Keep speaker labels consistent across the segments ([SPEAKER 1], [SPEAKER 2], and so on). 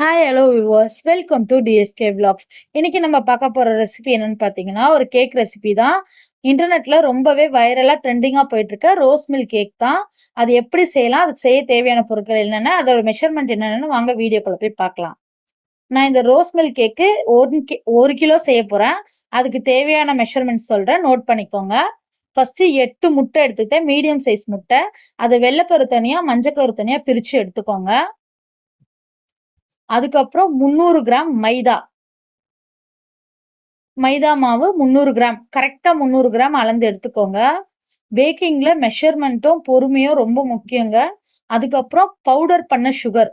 [SPEAKER 1] Hi hello viewers, welcome to TSK vlogs. இன்னைக்கு நம்ம பார்க்க போற ரெசிபி என்னன்னு பாத்தீங்கன்னா ஒரு கேக் ரெசிபி தான். இன்டர்நெட்ல ரொம்பவே வைரலா ட்ரெண்டிங்கா போயிட்டு இருக்க ரோஸ் மில்க் கேக் தான். அது எப்படி செய்யலாம், அதுக்கு செய்ய தேவையான பொருட்கள் என்னென்ன, அதோட மெஷர்மெண்ட் என்னென்னு வாங்க வீடியோக்குள்ள போய் பார்க்கலாம். நான் இந்த ரோஸ் மில்க் கேக்கு 1 கிலோ செய்ய போறேன். அதுக்கு தேவையான மெஷர்மெண்ட் சொல்றேன், நோட் பண்ணிக்கோங்க. ஃபர்ஸ்ட் 8 முட்டை எடுத்துக்கிட்டேன், மீடியம் சைஸ் முட்டை. அதை வெள்ளைக்கரு தனியா மஞ்சக்கரு தனியா பிரிச்சு எடுத்துக்கோங்க. அதுக்கப்புறம் 300 கிராம் மைதா மாவு 300 கிராம், கரெக்டா 300 கிராம் அளந்து எடுத்துக்கோங்க. பேக்கிங்ல மெஷர்மெண்ட்டும் பொறுமையும் ரொம்ப முக்கியங்க. அதுக்கப்புறம் பவுடர் பண்ண சுகர்,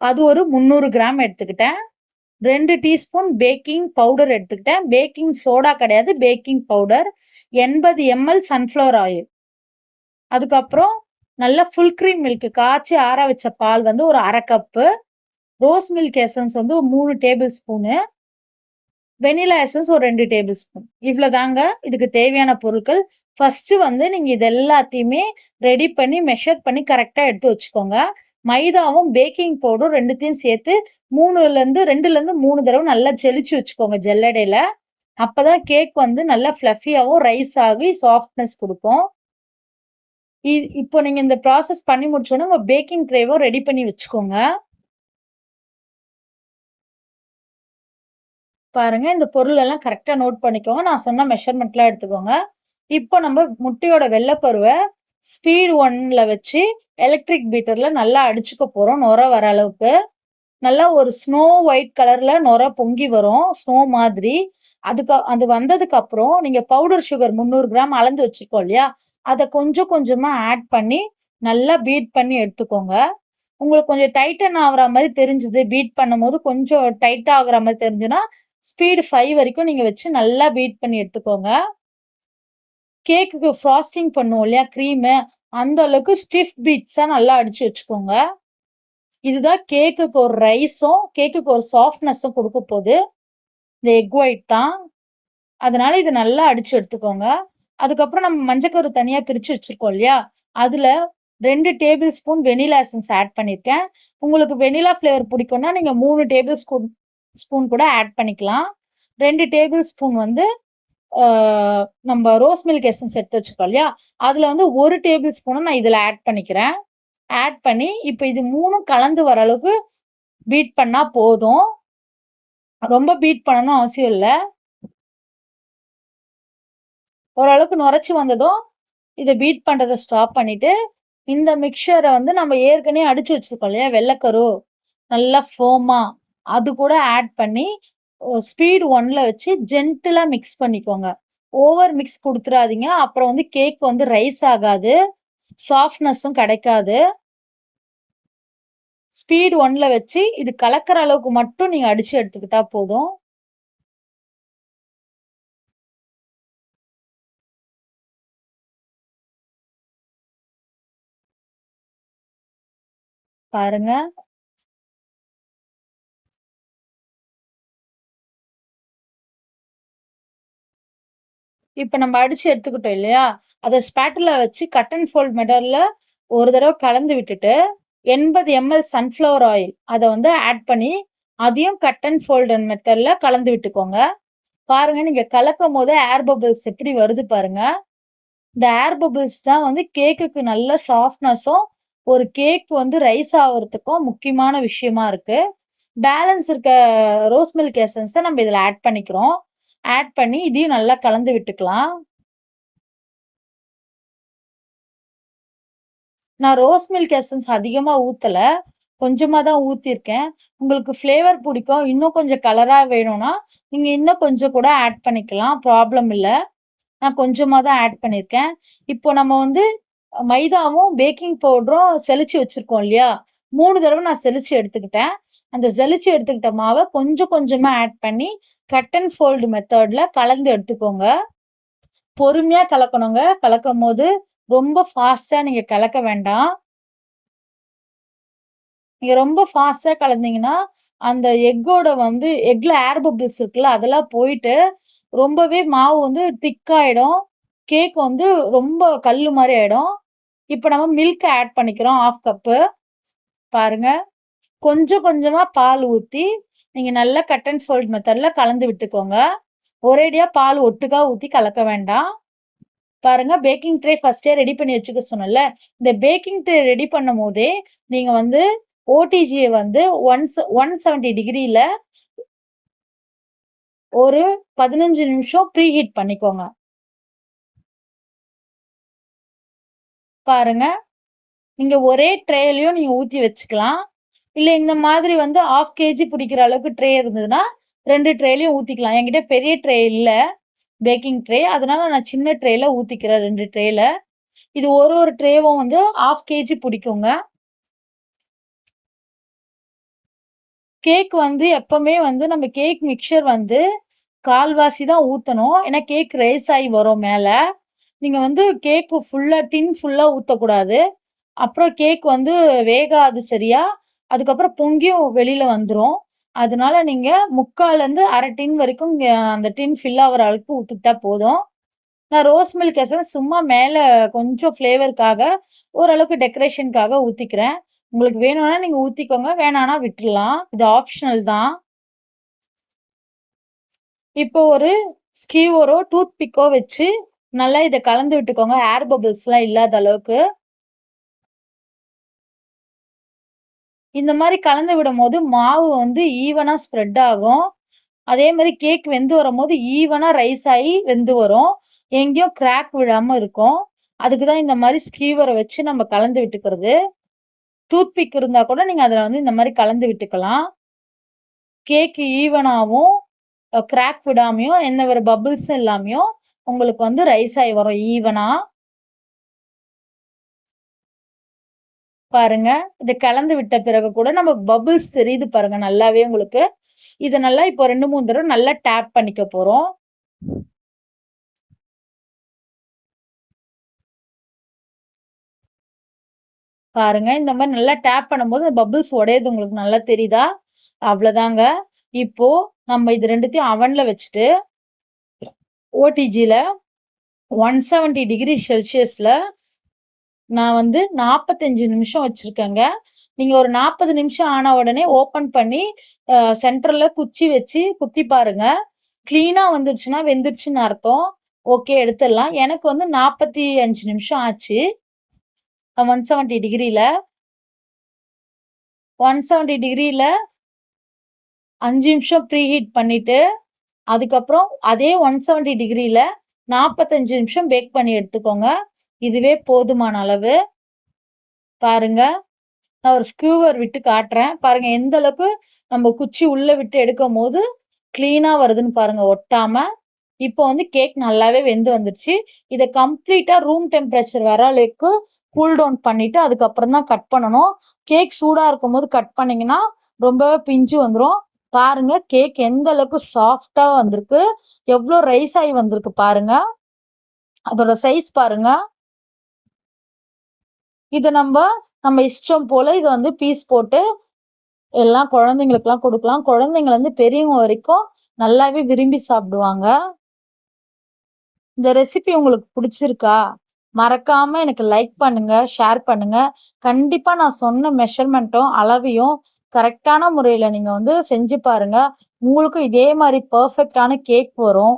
[SPEAKER 1] அது ஒரு 300 கிராம் எடுத்துக்கிட்டேன். 2 டீஸ்பூன் பேக்கிங் பவுடர் எடுத்துக்கிட்டேன். பேக்கிங் சோடா கிடையாது, baking powder. 80 ml sunflower oil. அதுக்கப்புறம் நல்ல ஃபுல் கிரீம் மில்க், காய்ச்சி ஆற வச்ச பால் வந்து ஒரு 1/2 கப்பு. ரோஸ் மில்க் எசன்ஸ் வந்து 3 டேபிள் ஸ்பூனு. வெனிலா எசன்ஸ் ஒரு 2 டேபிள் ஸ்பூன். இவ்வளவுதாங்க இதுக்கு தேவையான பொருட்கள். ஃபர்ஸ்ட் வந்து நீங்க இது எல்லாத்தையுமே ரெடி பண்ணி மெஷர் பண்ணி கரெக்டா எடுத்து வச்சுக்கோங்க. மைதாவும் பேக்கிங் பவுடரும் ரெண்டுத்தையும் சேர்த்து 2ல இருந்து 3 தடவை நல்லா ஜெலிச்சு வச்சுக்கோங்க ஜல்லடையில. அப்பதான் கேக் வந்து நல்லா ஃபிளஃபியாவும் ரைஸ் ஆகி சாஃப்ட்னஸ் கொடுக்கும். இப்போ நீங்க இந்த ப்ராசஸ் பண்ணி முடிச்சோன்னா உங்க பேக்கிங் ட்ரேவும் ரெடி பண்ணி வச்சுக்கோங்க. பாருங்க, இந்த பொருள் எல்லாம் கரெக்டா நோட் பண்ணிக்கோங்க. நான் சொன்ன மெஷர்மெண்ட்லாம் எடுத்துக்கோங்க. இப்போ நம்ம முட்டையோட வெள்ளைக்கருவை ஸ்பீட் 1ல வச்சு எலக்ட்ரிக் பீட்டர்ல நல்லா அடிச்சுக்க போறோம், நுர வர அளவுக்கு. நல்லா ஒரு ஸ்னோ ஒயிட் கலர்ல நுர பொங்கி வரும், ஸ்னோ மாதிரி. அது வந்ததுக்கு அப்புறம் நீங்க பவுடர் சுகர் 300 கிராம் அளந்து வச்சிருக்கோம் இல்லையா, அதை கொஞ்சம் கொஞ்சமா ஆட் பண்ணி நல்லா பீட் பண்ணி எடுத்துக்கோங்க. உங்களுக்கு கொஞ்சம் டைட்டன் ஆகுற மாதிரி தெரிஞ்சது, பீட் பண்ணும் போது கொஞ்சம் டைட்டா ஆகுற மாதிரி தெரிஞ்சுன்னா ஸ்பீடு 5 வரைக்கும் நீங்க வச்சு நல்லா பீட் பண்ணி எடுத்துக்கோங்க. கேக்குக்கு ஃப்ராஸ்டிங் பண்ணுவோம் இல்லையா, கிரீமு, அந்த அளவுக்கு ஸ்டிஃப் பீட்ஸா நல்லா அடிச்சு வச்சுக்கோங்க. இதுதான் கேக்குக்கு ஒரு ரைஸும் கேக்குக்கு ஒரு சாஃப்ட்னஸும் கொடுக்க போகுது. இந்த எக் ஒயிட் தான், அதனால இது நல்லா அடிச்சு எடுத்துக்கோங்க. அதுக்கப்புறம் நம்ம மஞ்சக்கரு தனியா பிரிச்சு வச்சிருக்கோம் இல்லையா, அதுல 2 table spoon vanilla essence add பண்ணிருக்கேன். உங்களுக்கு வெனிலா ஃபிளேவர் பிடிக்கும்னா நீங்க 3 டேபிள் ஸ்பூன் கூட ஆட் பண்ணிக்கலாம். 2 டேபிள் ஸ்பூன் வந்து நம்ம ரோஸ் மில்க் எசன்ஸ் எடுத்து வச்சுக்கோம் இல்லையா, அதுல வந்து 1 டேபிள் ஸ்பூன் நான் இதுல ஆட் பண்ணிக்கிறேன். ஆட் பண்ணி இப்ப இது 3ம் கலந்து வர அளவுக்கு பீட் பண்ணா போதும். ரொம்ப பீட் பண்ணணும் அவசியம் இல்ல. ஓரளவுக்கு நுரைச்சு வந்ததும் இதை பீட் பண்றதை ஸ்டாப் பண்ணிட்டு இந்த மிக்சரை வந்து நம்ம ஏற்கனவே அடிச்சு வச்சிருக்கோம் இல்லையா வெள்ளைக்கரு, நல்லா ஃபோமா, அது கூட ஆட் பண்ணி ஸ்பீட் 1ல வச்சு ஜென்டிலா மிக்ஸ் பண்ணிக்கோங்க. ஓவர் மிக்ஸ் கொடுத்துறாதீங்க, அப்புறம் வந்து கேக் வந்து ரைஸ் ஆகாது, சாஃப்ட்னஸும் கிடைக்காது. ஸ்பீட் 1ல வச்சு இது கலக்கிற அளவுக்கு மட்டும் நீங்க அடிச்சு எடுத்துக்கிட்டா போதும். பாருங்க, இப்ப நம்ம அடிச்சு எடுத்துக்கிட்டோம் இல்லையா, அதை ஸ்பேட்டுலா வச்சு கட் அண்ட் ஃபோல்ட் மெத்தட்ல ஒரு தடவை கலந்து விட்டுட்டு 80 ml சன்ஃபிளவர் ஆயில் அதை வந்து ஆட் பண்ணி அதையும் கட் அண்ட் ஃபோல்ட் மெத்தட்ல கலந்து விட்டுக்கோங்க. பாருங்க, நீங்க கலக்கும் போது ஏர் பபிள்ஸ் எப்படி வருது பாருங்க. இந்த ஏர் பபிள்ஸ் தான் வந்து கேக்குக்கு நல்ல சாஃப்ட்னஸும் ஒரு கேக் வந்து ரைஸ் ஆகுறதுக்கும் முக்கியமான விஷயமா இருக்கு. பேலன்ஸ் இருக்க ரோஸ் மில்க் எசன்ஸை நம்ம இதுல ஆட் பண்ணிக்கிறோம். ஆட் பண்ணி இதையும் நல்லா கலந்து விட்டுக்கலாம். நான் ரோஸ் மில்க் எசன்ஸ் அதிகமா ஊத்தல, கொஞ்சமா தான் ஊத்திருக்கேன். உங்களுக்கு ஃபிளேவர் பிடிக்கும், இன்னும் கொஞ்சம் கலரா வேணும்னா நீங்க இன்னும் கொஞ்சம் கூட ஆட் பண்ணிக்கலாம், ப்ராப்ளம் இல்ல. நான் கொஞ்சமா தான் ஆட் பண்ணிருக்கேன். இப்போ நம்ம வந்து மைதாவும் பேக்கிங் பவுடரும் செலிச்சு வச்சிருக்கோம் இல்லையா, 3 தடவை நான் செலிச்சு எடுத்துக்கிட்டேன். அந்த செலிச்சு எடுத்துக்கிட்ட மாவை கொஞ்சம் கொஞ்சமா ஆட் பண்ணி கட் அண்ட் ஃபோல்டு மெத்தட்ல கலந்து எடுத்துக்கோங்க. பொறுமையா கலக்கணுங்க. கலக்கும் போது ரொம்ப ஃபாஸ்டா நீங்க கலக்க வேண்டாம். நீங்க ரொம்ப ஃபாஸ்டா கலந்தீங்கன்னா அந்த எக்கோட வந்து எக்ல ஏர் பபிள்ஸ் இருக்குல்ல, அதெல்லாம் போயிட்டு ரொம்பவே மாவு வந்து திக்காயிடும், கேக் வந்து ரொம்ப கல்லு மாதிரி ஆயிடும். இப்ப நம்ம மில்க் ஆட் பண்ணிக்கிறோம், 1/2 கப்பு. பாருங்க, கொஞ்சம் கொஞ்சமா பால் ஊத்தி நீங்க நல்லா கட் அண்ட் ஃபோல்ட் மெத்தட்ல கலந்து விட்டுக்கோங்க. ஒரேடியா பால் ஒட்டுக்கா ஊத்தி கலக்க வேண்டாம். பாருங்க பேக்கிங் ட்ரே ஃபர்ஸ்டே ரெடி பண்ணி வச்சுக்க சொன்னேன்ல. இந்த பேக்கிங் ட்ரே ரெடி பண்ணும் போதே நீங்க வந்து ஓடிஜியை வந்து 170 டிகிரில ஒரு 15 நிமிஷம் ப்ரீ ஹீட் பண்ணிக்கோங்க. பாருங்க நீங்க ஒரே ட்ரேலயும் நீங்க ஊத்தி வச்சுக்கலாம். இல்ல இந்த மாதிரி வந்து 1/2 kg பிடிக்கிற அளவுக்கு ட்ரே இருந்ததுன்னா 2 ட்ரேலயும் ஊத்திக்கலாம். என்கிட்ட பெரிய ட்ரே இல்ல பேக்கிங் ட்ரே, அதனால நான் சின்ன ட்ரேல ஊத்திக்கிறேன் 2 ட்ரேல. இது ஒரு ட்ரேவும் வந்து 1/2 kg பிடிக்குங்க. கேக் வந்து எப்பவுமே வந்து நம்ம கேக் மிக்சர் வந்து கால்வாசி தான் ஊத்தணும். ஏன்னா கேக் ரைஸ் ஆகி வரும் மேல. நீங்க வந்து கேக் ஃபுல்லா டின் ஃபுல்லா ஊத்தக்கூடாது. அப்புறம் கேக் வந்து வேகாது சரியா. அதுக்கப்புறம் பொங்கியும் வெளியில வந்துரும். அதனால நீங்க 3/4 இருந்து 1/2 டின் வரைக்கும் அந்த டின் ஃபில் ஆகுற அளவுக்கு ஊத்திக்கிட்டா போதும். நான் ரோஸ் மில்க் எசன்ஸ் சும்மா மேல கொஞ்சம் ஃபிளேவருக்காக ஓரளவுக்கு டெக்கரேஷனுக்காக ஊத்திக்கிறேன். உங்களுக்கு வேணும்னா நீங்க ஊத்திக்கோங்க, வேணாம்னா விட்டுறலாம். இது ஆப்ஷனல் தான். இப்போ ஒரு ஸ்கீவரோ டூத் பிக்கோ வச்சு நல்லா இதை கலந்து விட்டுக்கோங்க, ஏர் பபிள்ஸ் எல்லாம் இல்லாத அளவுக்கு. இந்த மாதிரி கலந்து விடும் போது மாவு வந்து ஈவனா ஸ்ப்ரெட் ஆகும். அதே மாதிரி கேக் வெந்து வரும்போது ஈவனா ரைஸ் ஆகி வெந்து வரும். எங்கேயும் கிராக் விழாம இருக்கும். அதுக்குதான் இந்த மாதிரி ஸ்கீவரை வச்சு நம்ம கலந்து விட்டுக்கிறது. டூத் பிக் இருந்தா கூட நீங்க அதுல வந்து இந்த மாதிரி கலந்து விட்டுக்கலாம். கேக் ஈவனாவும் கிராக் விடாமையும் எந்த ஒரு பபிள்ஸும் இல்லாமையும் உங்களுக்கு வந்து ரைஸ் ஆகி வரும் ஈவனா. பாருங்க இதை கலந்து விட்ட பிறகு கூட நமக்கு பபிள்ஸ் தெரியுது பாருங்க நல்லாவே உங்களுக்கு. இதை நல்லா இப்போ 2-3 தடவை நல்லா டேப் பண்ணிக்க போறோம். பாருங்க இந்த மாதிரி நல்லா டேப் பண்ணும்போது பபிள்ஸ் உடையது உங்களுக்கு நல்லா தெரியுதா? அவ்வளவுதாங்க. இப்போ நம்ம இது ரெண்டுத்தையும் அவன்ல வச்சுட்டு ஓடிஜில 170 டிகிரி செல்சியஸ்ல நான் வந்து 45 நிமிஷம் வச்சிருக்கேங்க. நீங்க ஒரு 40 நிமிஷம் ஆன உடனே ஓபன் பண்ணி சென்டர்ல குச்சி வச்சு குத்தி பாருங்க. கிளீனா வந்துருச்சுன்னா வெந்துருச்சுன்னு அர்த்தம். ஓகே எடுத்துடலாம். எனக்கு வந்து 45 நிமிஷம் ஆச்சு 170 டிகிரில. 170 டிகிரில 5 நிமிஷம் ப்ரீ ஹீட் பண்ணிட்டு அதுக்கப்புறம் அதே 170 டிகிரில 45 நிமிஷம் பேக் பண்ணி எடுத்துக்கோங்க. இதுவே போதுமான அளவு. பாருங்க நான் ஒரு ஸ்கியூவர் விட்டு காட்டுறேன். பாருங்க எந்த அளவுக்கு நம்ம குச்சி உள்ள விட்டு எடுக்கும் போது கிளீனா வருதுன்னு பாருங்க ஒட்டாம. இப்போ வந்து கேக் நல்லாவே வெந்து வந்துருச்சு. இதை கம்ப்ளீட்டா ரூம் டெம்பரேச்சர் வர அளவுக்கு கூல் டவுன் பண்ணிட்டு அதுக்கப்புறம் தான் கட் பண்ணணும். கேக் சூடா இருக்கும் போது கட் பண்ணீங்கன்னா ரொம்பவே பிஞ்சு வந்துரும். பாருங்க கேக் எந்த அளவுக்கு சாஃப்டா வந்திருக்கு, எவ்வளவு ரைஸ் ஆகி வந்திருக்கு பாருங்க. அதோட சைஸ் பாருங்க. இதை நம்ம இஷ்டம் போல இதை வந்து பீஸ் போட்டு எல்லாம் குழந்தைங்களுக்கு எல்லாம் கொடுக்கலாம். குழந்தைங்க வந்து பெரியவங்க வரைக்கும் நல்லாவே விரும்பி சாப்பிடுவாங்க. இந்த ரெசிபி உங்களுக்கு பிடிச்சிருக்கா? மறக்காம எனக்கு லைக் பண்ணுங்க, ஷேர் பண்ணுங்க. கண்டிப்பா நான் சொன்ன மெஷர்மெண்ட்டும் அளவையும் கரெக்டான முறையில நீங்க வந்து செஞ்சு பாருங்க. உங்களுக்கும் இதே மாதிரி பெர்ஃபெக்டான கேக் வரும்.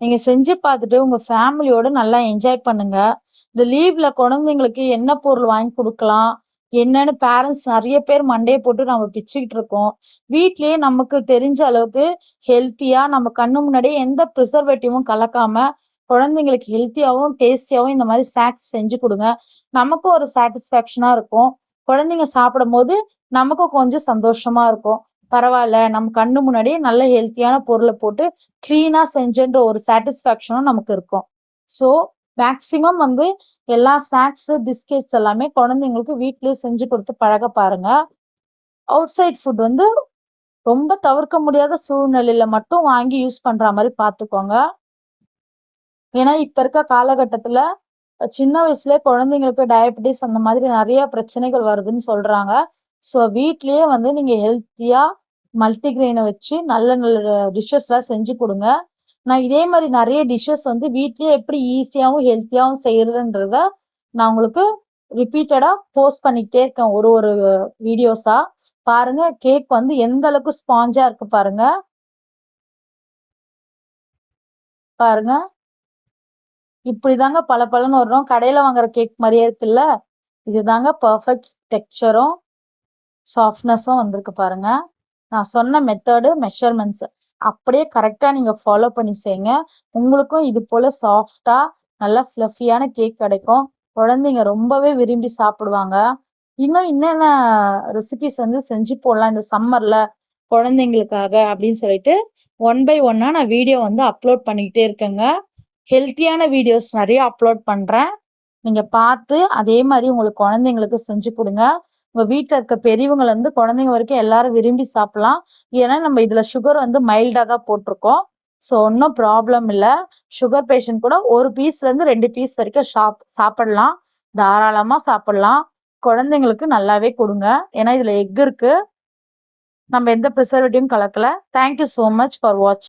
[SPEAKER 1] நீங்க செஞ்சு பார்த்துட்டு உங்க ஃபேமிலியோட நல்லா என்ஜாய் பண்ணுங்க. இந்த லீவ்ல குழந்தைங்களுக்கு என்ன பொருள் வாங்கி கொடுக்கலாம் என்னன்னு பேரண்ட்ஸ் நிறைய பேர் மண்டையை போட்டு நம்ம பிச்சுக்கிட்டு இருக்கோம். வீட்லயே நமக்கு தெரிஞ்ச அளவுக்கு ஹெல்த்தியா நம்ம கண்ணு முன்னாடியே எந்த ப்ரிசர்வேட்டிவும் கலக்காம குழந்தைங்களுக்கு ஹெல்த்தியாவும் டேஸ்டியாவும் இந்த மாதிரி ஸ்நாக்ஸ் செஞ்சு கொடுங்க. நமக்கும் ஒரு சாட்டிஸ்பாக்சனா இருக்கும். குழந்தைங்க சாப்பிடும் போது நமக்கும் கொஞ்சம் சந்தோஷமா இருக்கும். பரவாயில்ல நம்ம கண்ணு முன்னாடியே நல்ல ஹெல்த்தியான பொருளை போட்டு கிளீனா செஞ்சன்ற ஒரு சாட்டிஸ்பாக்சனும் நமக்கு இருக்கும். ஸோ மேக்சிமம் வந்து எல்லா ஸ்நாக்ஸ் பிஸ்கெட்ஸ் எல்லாமே குழந்தைங்களுக்கு வீட்லயே செஞ்சு கொடுத்து பழக பாருங்க. அவுட் சைட் ஃபுட் வந்து ரொம்ப தவிர்க்க முடியாத சூழ்நிலையில மட்டும் வாங்கி யூஸ் பண்ற மாதிரி பாத்துக்கோங்க. ஏன்னா இப்ப இருக்க காலகட்டத்துல சின்ன வயசுலயே குழந்தைங்களுக்கு டயபெட்டிஸ் அந்த மாதிரி நிறைய பிரச்சனைகள் வருதுன்னு சொல்றாங்க. ஸோ வீட்லயே வந்து நீங்க ஹெல்த்தியா மல்டிகிரெயினை வச்சு நல்ல நல்ல டிஷ்ஷஸ் எல்லாம் செஞ்சு கொடுங்க. நான் இதே மாதிரி நிறைய டிஷ்ஷஸ் வந்து வீட்லயே எப்படி ஈஸியாவும் ஹெல்த்தியாவும் செய்யறதுன்றத நான் உங்களுக்கு ரிப்பீட்டடா போஸ்ட் பண்ணிக்கிட்டே இருக்கேன் ஒரு ஒரு வீடியோஸா. பாருங்க கேக் வந்து எந்த அளவுக்கு ஸ்பாஞ்சா இருக்கு பாருங்க. பாருங்க இப்படிதாங்க பளபளன்னு வரும். கடையில வாங்குற கேக் மாதிரியே இருக்குல்ல. இதுதாங்க பர்ஃபெக்ட் டெக்ஸ்சரும் சாஃப்ட்னஸும் வந்திருக்கு பாருங்க. நான் சொன்ன மெத்தடு மெஷர்மெண்ட்ஸ் அப்படியே கரெக்டா நீங்க ஃபாலோ பண்ணி செய்யுங்க. உங்களுக்கும் இது போல சாஃப்டா நல்லா ஃப்ளஃபியான கேக் கிடைக்கும். குழந்தைங்க ரொம்பவே விரும்பி சாப்பிடுவாங்க. இன்னும் என்னென்ன ரெசிபிஸ் வந்து செஞ்சு போடலாம் இந்த சம்மர்ல குழந்தைங்களுக்காக அப்படின்னு சொல்லிட்டு ஒன் பை ஒன்னா நான் வீடியோ வந்து அப்லோட் பண்ணிக்கிட்டே இருக்கேங்க. ஹெல்த்தியான வீடியோஸ் நிறைய அப்லோட் பண்றேன். நீங்க பார்த்து அதே மாதிரி உங்களுக்கு குழந்தைங்களுக்கு செஞ்சு கொடுங்க. உங்க வீட்டுல இருக்க பெரியவங்கல இருந்து குழந்தைங்க வரைக்கும் எல்லாரும் விரும்பி சாப்பிடலாம். ஏன்னா நம்ம இதுல சுகர் வந்து மைல்டா தான் போட்டிருக்கோம். ஸோ ஒன்றும் ப்ராப்ளம் இல்லை. சுகர் பேஷண்ட் கூட ஒரு பீஸ்ல இருந்து 2 பீஸ் வரைக்கும் சாப்பிடலாம். தாராளமா சாப்பிடலாம். குழந்தைங்களுக்கு நல்லாவே கொடுங்க. ஏன்னா இதுல எக் இருக்கு. நம்ம எந்த ப்ரிசர்வேட்டிவும் கலக்கல. தேங்க்யூ so மச் ஃபார் வாட்சிங்.